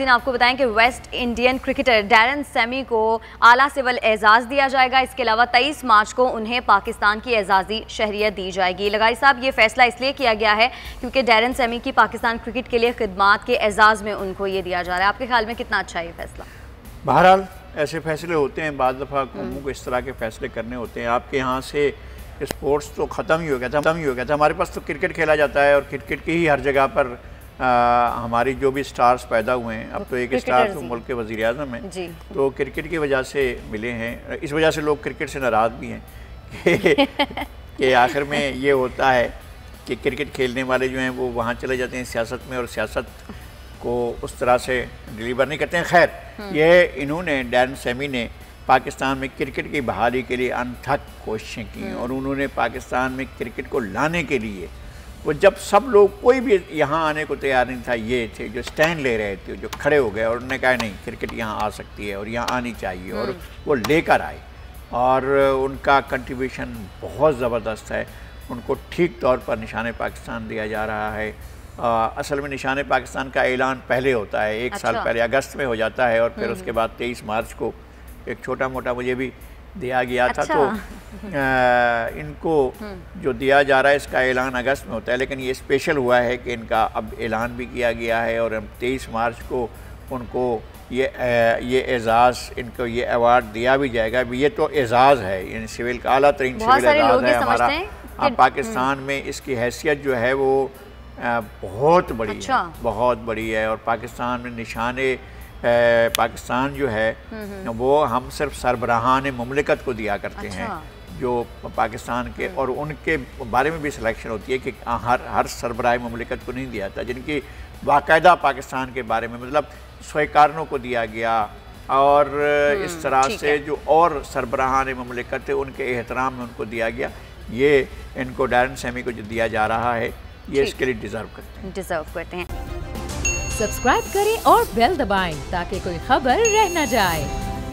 आपको बताएं कि West Indian cricketer Darren semi को आला सिविल एजाज़ दिया जाएगा। इसके अलावा 23 मार्च को उन्हें पाकिस्तान की एजाज़ी शहरियत दी जाएगी। लगाई साहब, ये फैसला इसलिए किया गया है क्योंकि डैरन सेमी की पाकिस्तान क्रिकेट के लिए खिदमात के एजाज़ में उनको ये दिया जा रहा है। आपके ख्याल में कितना अच्छा है ये फैसला? बहरहाल ऐसे फैसले होते हैं, बाद दफ़ा कौमों को इस तरह के फैसले करने होते हैं। आपके यहाँ से स्पोर्ट्स तो ख़त्म ही हो गया था। हमारे पास तो क्रिकेट खेला जाता है और क्रिकेट की ही हर जगह पर हमारी जो भी स्टार्स पैदा हुए हैं, अब तो एक स्टार तो मुल्क के वज़ीर आज़म हैं, तो क्रिकेट की वजह से मिले हैं। इस वजह से लोग क्रिकेट से नाराज़ भी हैं कि आखिर में ये होता है कि क्रिकेट खेलने वाले जो हैं वो वहाँ चले जाते हैं सियासत में और सियासत को उस तरह से डिलीवर नहीं करते हैं। खैर, ये इन्होंने डैरन सेमी ने पाकिस्तान में क्रिकेट की बहाली के लिए अनथक कोशिशें की और उन्होंने पाकिस्तान में क्रिकेट को लाने के लिए, वो जब सब लोग कोई भी यहाँ आने को तैयार नहीं था, ये थे जो स्टैंड ले रहे थे, जो खड़े हो गए और उन्होंने कहा नहीं, क्रिकेट यहाँ आ सकती है और यहाँ आनी चाहिए, और वो लेकर आए और उनका कंट्रीब्यूशन बहुत ज़बरदस्त है। उनको ठीक तौर पर निशान पाकिस्तान दिया जा रहा है। असल में निशान पाकिस्तान का ऐलान पहले होता है, एक साल पहले अगस्त में हो जाता है और फिर उसके बाद 23 मार्च को एक छोटा मोटा मुझे भी दिया गया था। तो इनको जो दिया जा रहा है इसका ऐलान अगस्त में होता है, लेकिन ये स्पेशल हुआ है कि इनका अब ऐलान भी किया गया है और 23 मार्च को उनको ये एजाज़, इनको ये अवार्ड दिया भी जाएगा। ये तो एजाज़ है, यानी सिविल का आला तरीन सिविल एजाज़ है हमारा पाकिस्तान में। इसकी हैसियत जो है वो बहुत बड़ी है, बहुत बड़ी है। और पाकिस्तान में निशाने पाकिस्तान जो है वो हम सिर्फ सरबराहान मुमलिकत को दिया करते हैं जो पाकिस्तान के, और उनके बारे में भी सिलेक्शन होती है कि हर सरबराह मुमलिकत को नहीं दिया था, जिनकी बाकायदा पाकिस्तान के बारे में मतलब स्वीकारनों को दिया गया। और इस तरह से जो और सरबराहान मुमलिकत है उनके एहतराम में उनको दिया गया। ये इनको डैरन सेमी को जो दिया जा रहा है ये इसके लिए डिज़र्व करते हैं। सब्सक्राइब करें और बेल दबाएं ताकि कोई खबर रह न जाए।